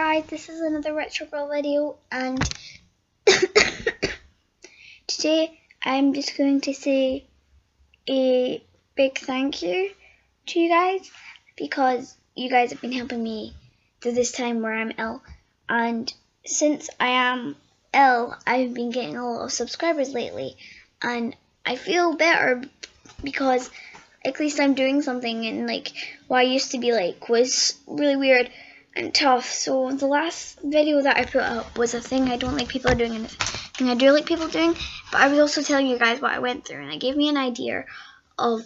guys, this is another Retro Girl video, and today I'm just going to say a big thank you to you guys, because you guys have been helping me through this time where I'm ill, and since I am ill I've been getting a lot of subscribers lately, and I feel better because at least I'm doing something, and like what I used to be like was really weird and tough. So the last video that I put up was a thing I don't like people are doing and a thing I do like people doing, but I was also telling you guys what I went through, and it gave me an idea of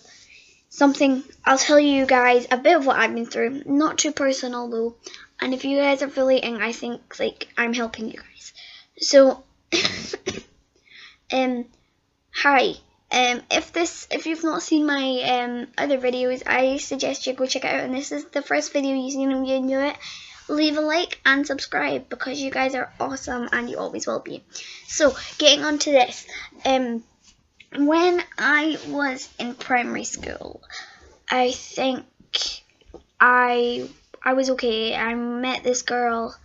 something. I'll tell you guys a bit of what I've been through, not too personal though, and if you guys are relating, I think like I'm helping you guys. So hi. If you've not seen my other videos, I suggest you go check it out, and this is the first video you've seen of me do it. Leave a like and subscribe because you guys are awesome and you always will be. So getting on to this, when I was in primary school, I think I was okay. I met this girl.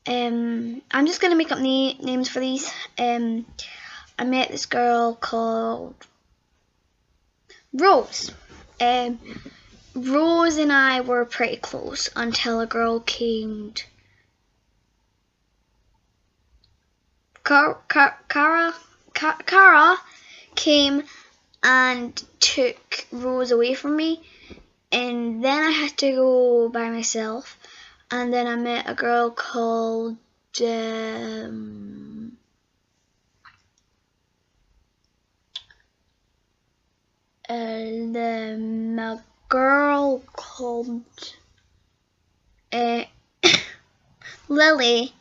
I'm just gonna make up names for these. I met this girl called Rose. Rose and I were pretty close until a girl came. Cara came and took Rose away from me, and then I had to go by myself. And then I met a girl called a girl called Lily.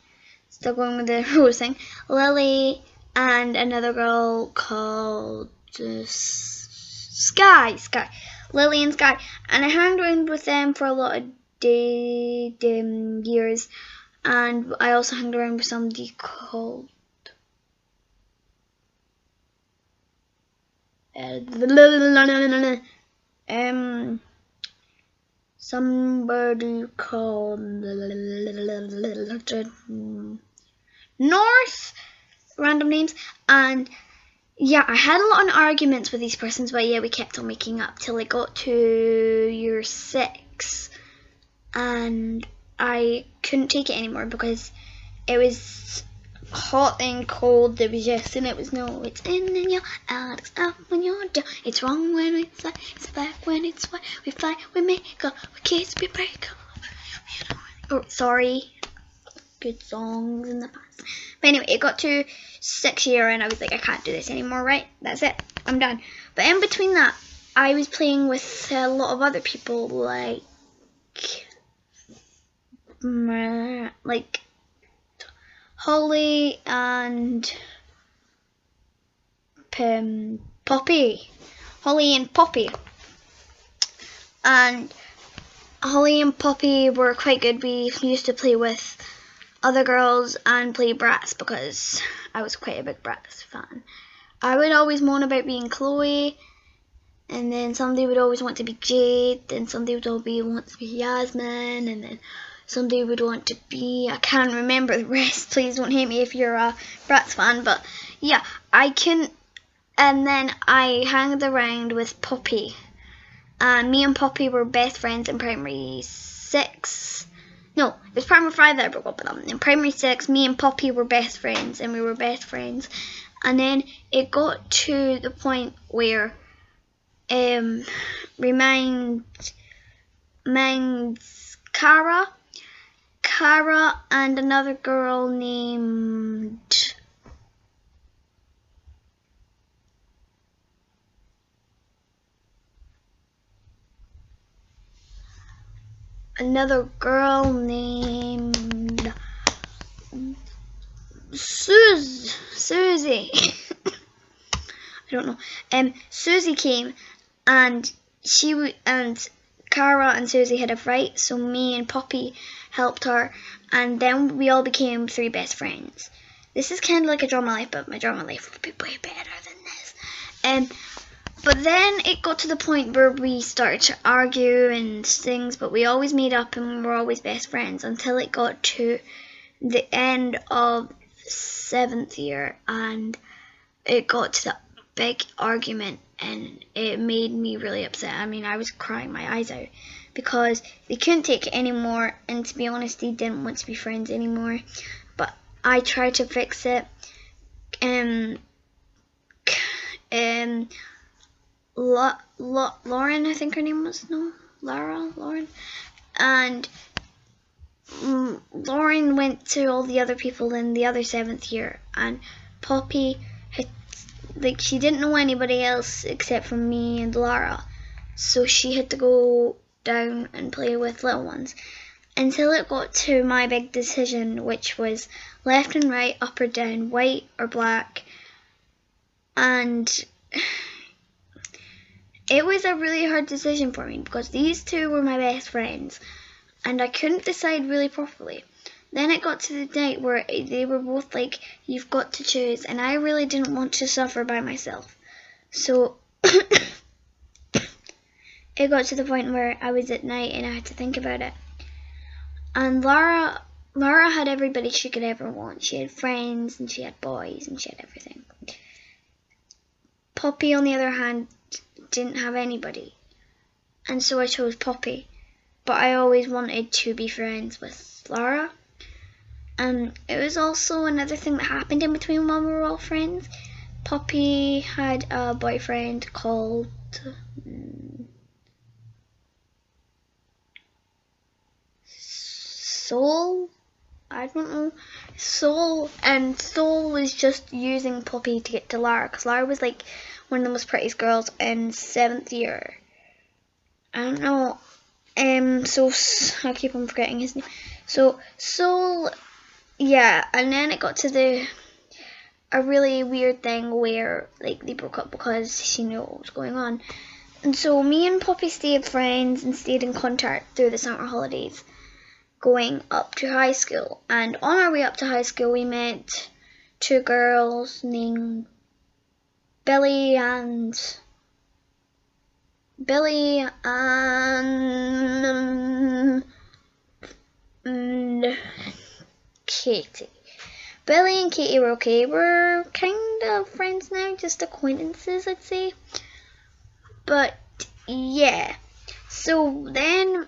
Still going with the Rose thing. Lily and another girl called Sky. Lily and Sky. And I hung around with them for a lot of years. And I also hung around with somebody called somebody called North, random names. And yeah, I had a lot of arguments with these persons, but yeah, we kept on making up till it got to year 6, and I couldn't take it anymore because it was hot and cold. There was yes and it was no. It's in and you're out, it's up when you're down. It's wrong when we fly, it's back when it's white. We fly, we make up, we kiss, we break up. Oh, sorry. Good songs in the past. But anyway, it got to 6th year and I was like, I can't do this anymore, right? That's it. I'm done. But in between that, I was playing with a lot of other people, like Holly and Poppy. Holly and Poppy. And Holly and Poppy were quite good. We used to play with other girls and play Bratz because I was quite a big Bratz fan. I would always moan about being Chloe, and then somebody would always want to be Jade, and somebody would always want to be Yasmin, and then somebody would want to be, I can't remember the rest, please don't hate me if you're a Bratz fan, but yeah, and then I hung around with Poppy, and me and Poppy were best friends in primary 6, no, it was primary 5 that I broke up with them. In primary 6, me and Poppy were best friends, and we were best friends, and then it got to the point where, reminds Cara and another girl named Susie. I don't know. Susie came, and Cara and Susie had a fight, so me and Poppy helped her, and then we all became 3 best friends. This is kind of like a Draw My Life, but my Draw My Life would be way better than this. But then it got to the point where we started to argue and things, but we always made up and we were always best friends until it got to the end of 7th year and it got to that big argument and it made me really upset. I mean, I was crying my eyes out because they couldn't take it anymore, and to be honest, they didn't want to be friends anymore. But I tried to fix it. Lauren, I think her name was, no, Lauren, and Lauren went to all the other people in the other 7th year, and Poppy had, like, she didn't know anybody else except for me and Lara, so she had to go down and play with little ones until it got to my big decision, which was left and right, up or down, white or black. And it was a really hard decision for me because these two were my best friends and I couldn't decide really properly. Then it got to the night where they were both like, you've got to choose, and I really didn't want to suffer by myself. So it got to the point where I was at night and I had to think about it. And Lara had everybody she could ever want. She had friends and she had boys and she had everything. Poppy, on the other hand, didn't have anybody. And so I chose Poppy. But I always wanted to be friends with Lara. It was also another thing that happened in between when we were all friends. Poppy had a boyfriend called Soul. I don't know. Soul, and Soul was just using Poppy to get to Lara, because Lara was like one of the most prettiest girls in 7th year. I don't know. So I keep on forgetting his name. So Soul, yeah, and then it got to a really weird thing where like they broke up because she knew what was going on. And so me and Poppy stayed friends and stayed in contact through the summer holidays going up to high school. And on our way up to high school we met two girls named Billy and Katie. Billy and Katie were okay. We're kind of friends now, just acquaintances, I'd say. But yeah, so then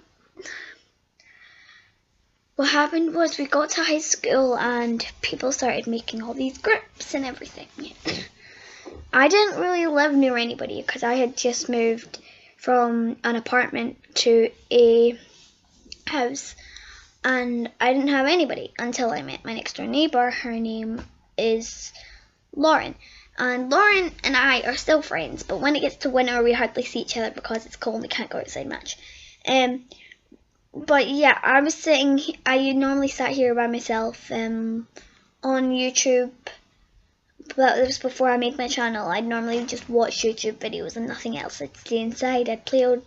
what happened was we got to high school and people started making all these groups and everything. I didn't really live near anybody because I had just moved from an apartment to a house and I didn't have anybody until I met my next door neighbour. Her name is Lauren. And Lauren and I are still friends, but when it gets to winter we hardly see each other because it's cold and we can't go outside much. But yeah, I normally sat here by myself on YouTube. But it was before I made my channel. I'd normally just watch YouTube videos and nothing else. I'd stay inside, I'd play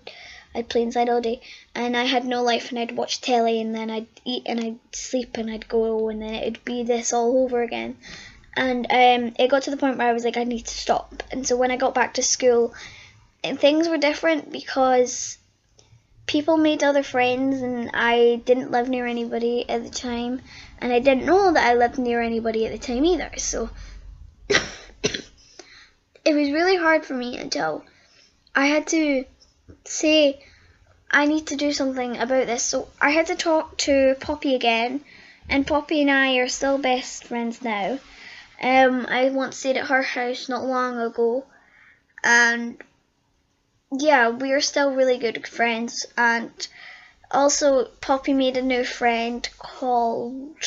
inside all day, and I had no life, and I'd watch telly, and then I'd eat, and I'd sleep, and I'd go, and then it'd be this all over again. And it got to the point where I was like, I need to stop. And so when I got back to school, things were different because people made other friends, and I didn't live near anybody at the time, and I didn't know that I lived near anybody at the time either. So it was really hard for me until I had to say, I need to do something about this. So I had to talk to Poppy again, and Poppy and I are still best friends now. I once stayed at her house not long ago, and yeah, we are still really good friends. And also Poppy made a new friend called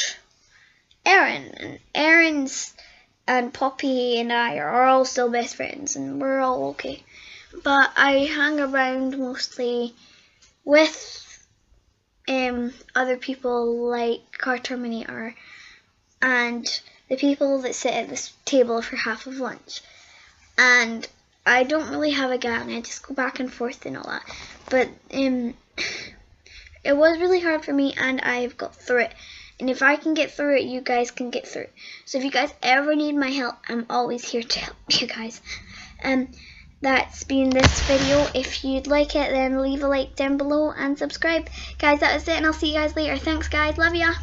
Erin, and and Poppy and I are all still best friends, and we're all okay. But I hang around mostly with other people like Car Terminator and the people that sit at this table for half of lunch. And I don't really have a gang, I just go back and forth and all that. But it was really hard for me, and I've got through it. And if I can get through it, you guys can get through it. So if you guys ever need my help, I'm always here to help you guys. that's been this video. If you'd like it, then leave a like down below and subscribe. Guys, that was it, and I'll see you guys later. Thanks, guys. Love ya.